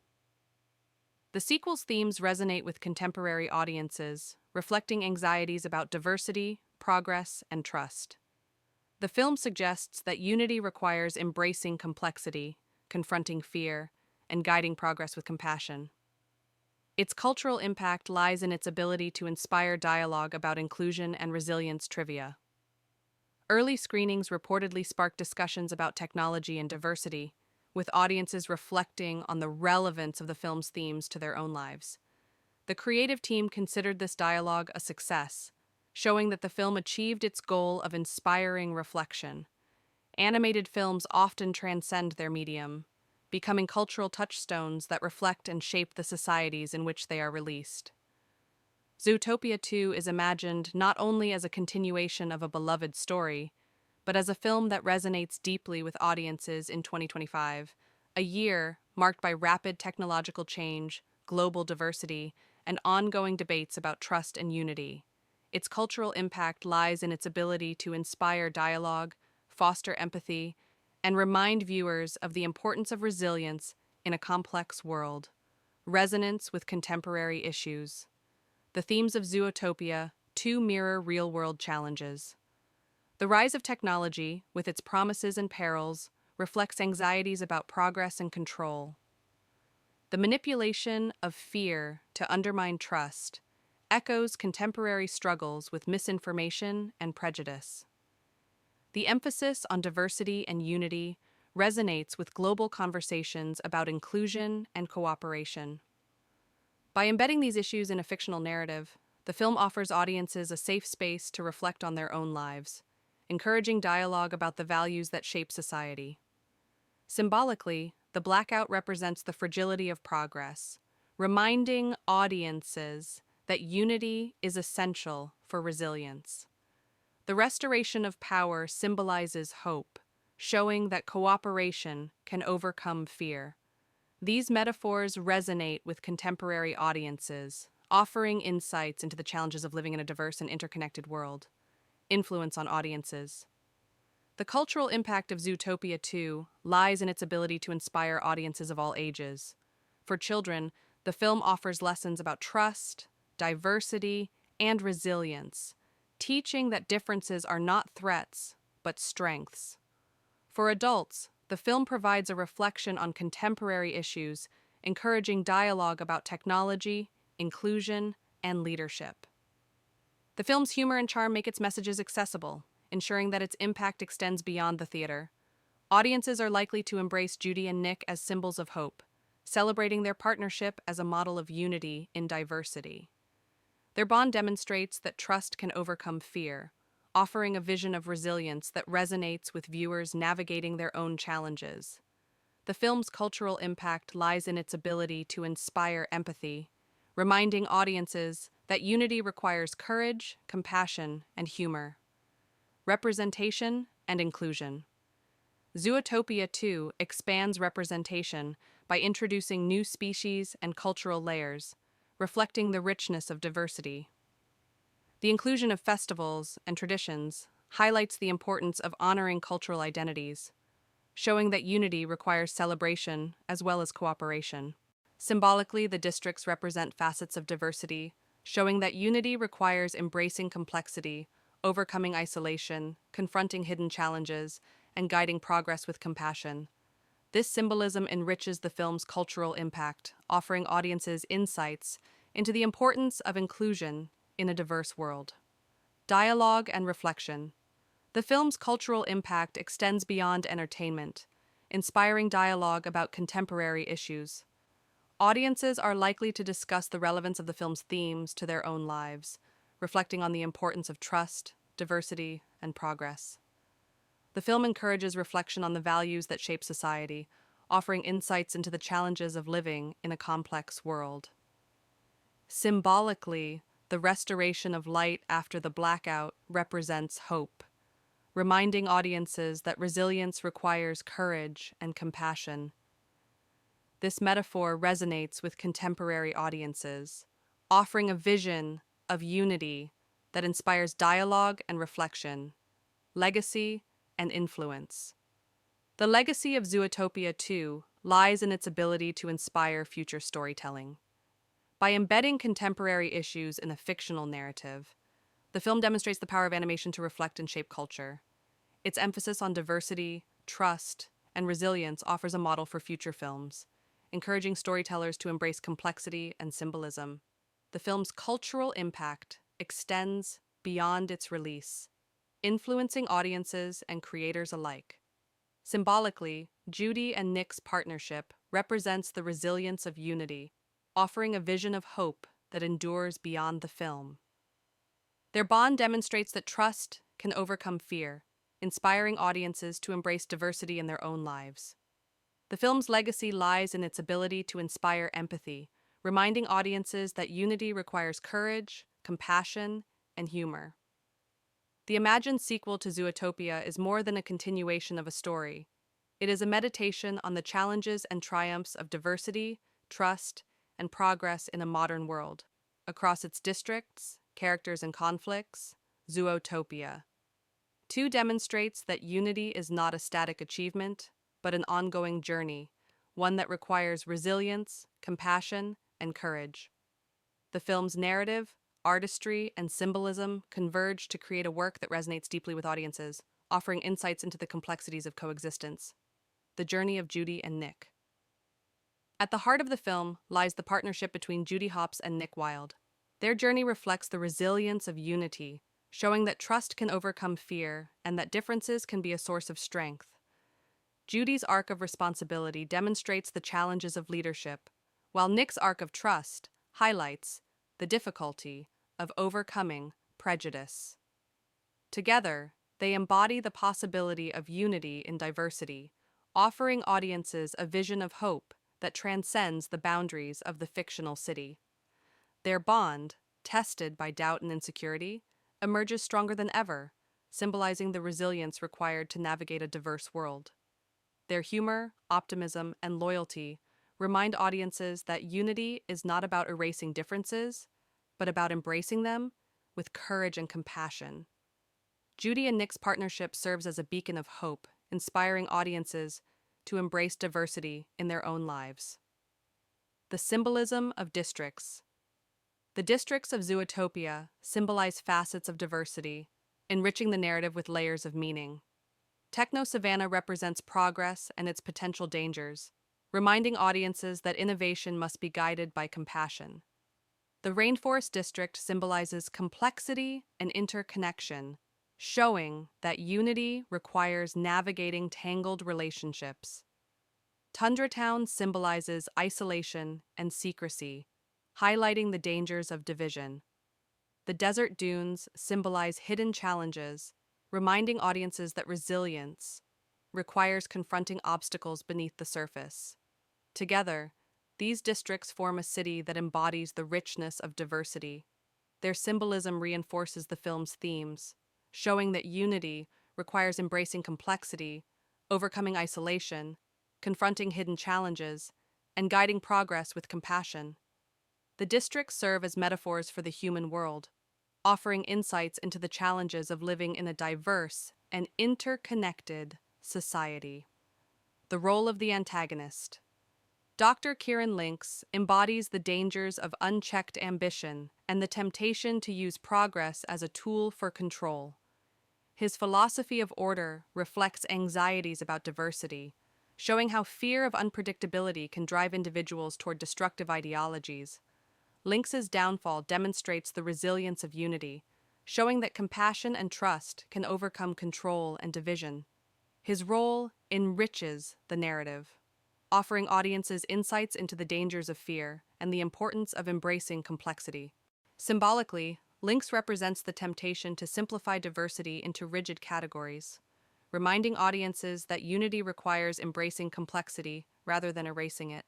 The sequel's themes resonate with contemporary audiences, reflecting anxieties about diversity, progress, and trust. The film suggests that unity requires embracing complexity, confronting fear, and guiding progress with compassion. Its cultural impact lies in its ability to inspire dialogue about inclusion and resilience. Trivia. Early screenings reportedly sparked discussions about technology and diversity, with audiences reflecting on the relevance of the film's themes to their own lives. The creative team considered this dialogue a success, showing that the film achieved its goal of inspiring reflection. Animated films often transcend their medium, becoming cultural touchstones that reflect and shape the societies in which they are released. Zootopia 2 is imagined not only as a continuation of a beloved story, but as a film that resonates deeply with audiences in 2025, a year marked by rapid technological change, global diversity, and ongoing debates about trust and unity. Its cultural impact lies in its ability to inspire dialogue, foster empathy, and remind viewers of the importance of resilience in a complex world. Resonance with contemporary issues. The themes of Zootopia 2 mirror real-world challenges. The rise of technology, with its promises and perils, reflects anxieties about progress and control. The manipulation of fear to undermine trust echoes contemporary struggles with misinformation and prejudice. The emphasis on diversity and unity resonates with global conversations about inclusion and cooperation. By embedding these issues in a fictional narrative, the film offers audiences a safe space to reflect on their own lives, encouraging dialogue about the values that shape society. Symbolically, the blackout represents the fragility of progress, reminding audiences that unity is essential for resilience. The restoration of power symbolizes hope, showing that cooperation can overcome fear. These metaphors resonate with contemporary audiences, offering insights into the challenges of living in a diverse and interconnected world. Influence on audiences. The cultural impact of Zootopia 2 lies in its ability to inspire audiences of all ages. For children, the film offers lessons about trust, diversity, and resilience, teaching that differences are not threats, but strengths. For adults, the film provides a reflection on contemporary issues, encouraging dialogue about technology, inclusion, and leadership. The film's humor and charm make its messages accessible, ensuring that its impact extends beyond the theater. Audiences are likely to embrace Judy and Nick as symbols of hope, celebrating their partnership as a model of unity in diversity. Their bond demonstrates that trust can overcome fear, offering a vision of resilience that resonates with viewers navigating their own challenges. The film's cultural impact lies in its ability to inspire empathy, reminding audiences that unity requires courage, compassion, and humor. Representation and inclusion. Zootopia 2 expands representation by introducing new species and cultural layers, reflecting the richness of diversity. The inclusion of festivals and traditions highlights the importance of honoring cultural identities, showing that unity requires celebration as well as cooperation. Symbolically, the districts represent facets of diversity, showing that unity requires embracing complexity, overcoming isolation, confronting hidden challenges, and guiding progress with compassion. This symbolism enriches the film's cultural impact, offering audiences insights into the importance of inclusion in a diverse world. Dialogue and reflection. The film's cultural impact extends beyond entertainment, inspiring dialogue about contemporary issues. Audiences are likely to discuss the relevance of the film's themes to their own lives, reflecting on the importance of trust, diversity, and progress. The film encourages reflection on the values that shape society, offering insights into the challenges of living in a complex world. Symbolically, the restoration of light after the blackout represents hope, reminding audiences that resilience requires courage and compassion. This metaphor resonates with contemporary audiences, offering a vision of unity that inspires dialogue and reflection, legacy and influence. The legacy of Zootopia 2 lies in its ability to inspire future storytelling. By embedding contemporary issues in a fictional narrative, the film demonstrates the power of animation to reflect and shape culture. Its emphasis on diversity, trust, and resilience offers a model for future films, encouraging storytellers to embrace complexity and symbolism. The film's cultural impact extends beyond its release, influencing audiences and creators alike. Symbolically, Judy and Nick's partnership represents the resilience of unity, offering a vision of hope that endures beyond the film. Their bond demonstrates that trust can overcome fear, inspiring audiences to embrace diversity in their own lives. The film's legacy lies in its ability to inspire empathy, reminding audiences that unity requires courage, compassion, and humor. The imagined sequel to Zootopia is more than a continuation of a story. It is a meditation on the challenges and triumphs of diversity, trust, and progress in a modern world. Across its districts, characters, and conflicts, Zootopia 2 demonstrates that unity is not a static achievement, but an ongoing journey, one that requires resilience, compassion, and courage. The film's narrative, artistry, and symbolism converge to create a work that resonates deeply with audiences, offering insights into the complexities of coexistence. The journey of Judy and Nick. At the heart of the film lies the partnership between Judy Hopps and Nick Wilde. Their journey reflects the resilience of unity, showing that trust can overcome fear and that differences can be a source of strength. Judy's arc of responsibility demonstrates the challenges of leadership, while Nick's arc of trust highlights the difficulty of overcoming prejudice. Together, they embody the possibility of unity in diversity, offering audiences a vision of hope that transcends the boundaries of the fictional city. Their bond, tested by doubt and insecurity, emerges stronger than ever, symbolizing the resilience required to navigate a diverse world. Their humor, optimism, and loyalty remind audiences that unity is not about erasing differences, but about embracing them with courage and compassion. Judy and Nick's partnership serves as a beacon of hope, inspiring audiences to embrace diversity in their own lives. The symbolism of districts. The districts of Zootopia symbolize facets of diversity, enriching the narrative with layers of meaning. Techno-savanna represents progress and its potential dangers, reminding audiences that innovation must be guided by compassion. The rainforest district symbolizes complexity and interconnection, showing that unity requires navigating tangled relationships. Tundra Town symbolizes isolation and secrecy, highlighting the dangers of division. The desert dunes symbolize hidden challenges, reminding audiences that resilience requires confronting obstacles beneath the surface. Together, these districts form a city that embodies the richness of diversity. Their symbolism reinforces the film's themes, showing that unity requires embracing complexity, overcoming isolation, confronting hidden challenges, and guiding progress with compassion. The districts serve as metaphors for the human world, offering insights into the challenges of living in a diverse and interconnected society. The role of the antagonist. Dr. Kieran Lynx embodies the dangers of unchecked ambition and the temptation to use progress as a tool for control. His philosophy of order reflects anxieties about diversity, showing how fear of unpredictability can drive individuals toward destructive ideologies. Lynx's downfall demonstrates the resilience of unity, showing that compassion and trust can overcome control and division. His role enriches the narrative, offering audiences insights into the dangers of fear and the importance of embracing complexity. Symbolically, Lynx represents the temptation to simplify diversity into rigid categories, reminding audiences that unity requires embracing complexity rather than erasing it.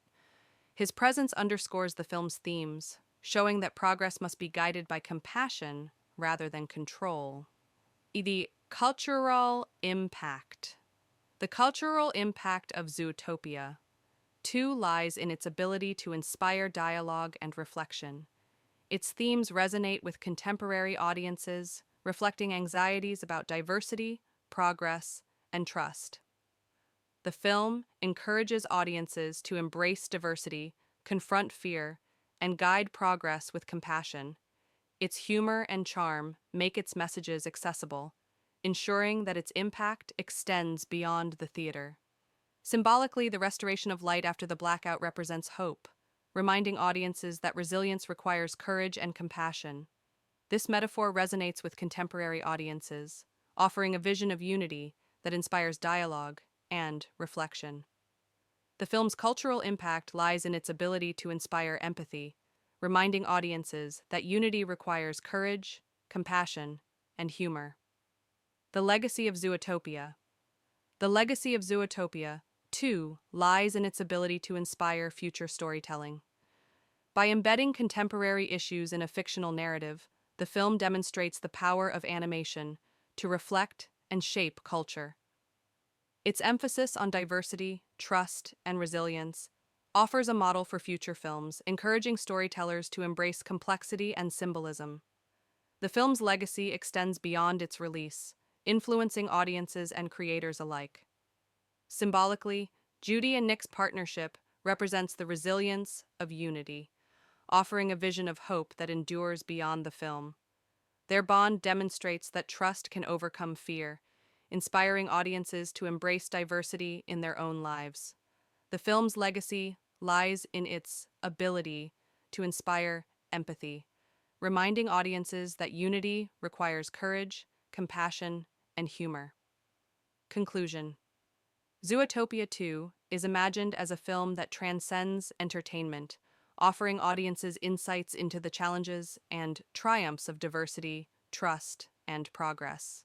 His presence underscores the film's themes, showing that progress must be guided by compassion rather than control. The cultural impact. The cultural impact of Zootopia 2 lies in its ability to inspire dialogue and reflection. Its themes resonate with contemporary audiences, reflecting anxieties about diversity, progress, and trust. The film encourages audiences to embrace diversity, confront fear, and guide progress with compassion. Its humor and charm make its messages accessible, ensuring that its impact extends beyond the theater. Symbolically, the restoration of light after the blackout represents hope, reminding audiences that resilience requires courage and compassion. This metaphor resonates with contemporary audiences, offering a vision of unity that inspires dialogue and reflection. The film's cultural impact lies in its ability to inspire empathy, reminding audiences that unity requires courage, compassion, and humor. The legacy of Zootopia. The legacy of Zootopia 2 lies in its ability to inspire future storytelling. By embedding contemporary issues in a fictional narrative, the film demonstrates the power of animation to reflect and shape culture. Its emphasis on diversity, trust, and resilience offers a model for future films, encouraging storytellers to embrace complexity and symbolism. The film's legacy extends beyond its release, influencing audiences and creators alike. Symbolically, Judy and Nick's partnership represents the resilience of unity, offering a vision of hope that endures beyond the film. Their bond demonstrates that trust can overcome fear, inspiring audiences to embrace diversity in their own lives. The film's legacy lies in its ability to inspire empathy, reminding audiences that unity requires courage, compassion, and humor. Conclusion. Zootopia 2 is imagined as a film that transcends entertainment, offering audiences insights into the challenges and triumphs of diversity, trust, and progress.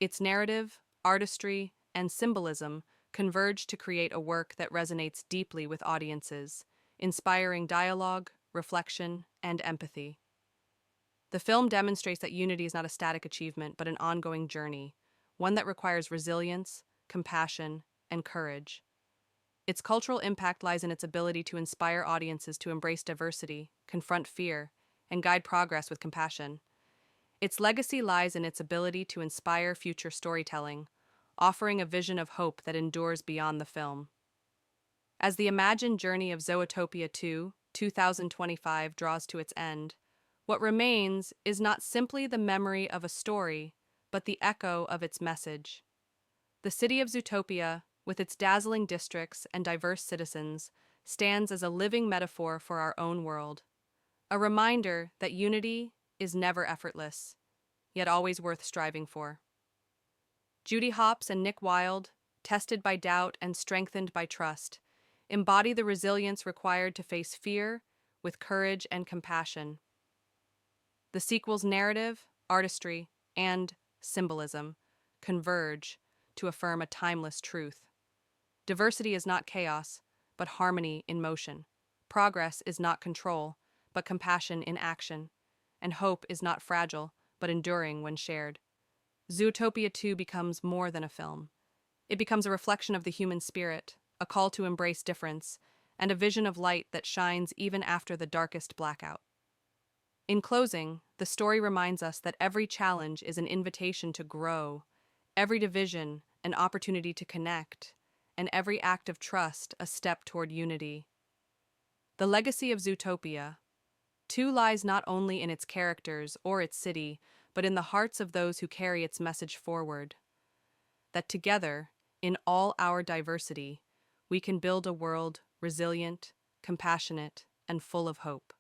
Its narrative, artistry, and symbolism converge to create a work that resonates deeply with audiences, inspiring dialogue, reflection, and empathy. The film demonstrates that unity is not a static achievement, but an ongoing journey, one that requires resilience, compassion, and courage. Its cultural impact lies in its ability to inspire audiences to embrace diversity, confront fear, and guide progress with compassion. Its legacy lies in its ability to inspire future storytelling, offering a vision of hope that endures beyond the film. As the imagined journey of Zootopia 2, 2025 draws to its end, what remains is not simply the memory of a story, but the echo of its message. The City of Zootopia, with its dazzling districts and diverse citizens, stands as a living metaphor for our own world, a reminder that unity is never effortless, yet always worth striving for. Judy Hopps and Nick Wilde, tested by doubt and strengthened by trust, embody the resilience required to face fear with courage and compassion. The sequel's narrative, artistry, and symbolism converge to affirm a timeless truth. Diversity is not chaos, but harmony in motion. Progress is not control, but compassion in action. And hope is not fragile, but enduring when shared. Zootopia 2 becomes more than a film. It becomes a reflection of the human spirit, a call to embrace difference, and a vision of light that shines even after the darkest blackout. In closing, the story reminds us that every challenge is an invitation to grow, every division an opportunity to connect, and every act of trust a step toward unity. The legacy of Zootopia 2 lies not only in its characters or its city, but in the hearts of those who carry its message forward. That together, in all our diversity, we can build a world resilient, compassionate, and full of hope.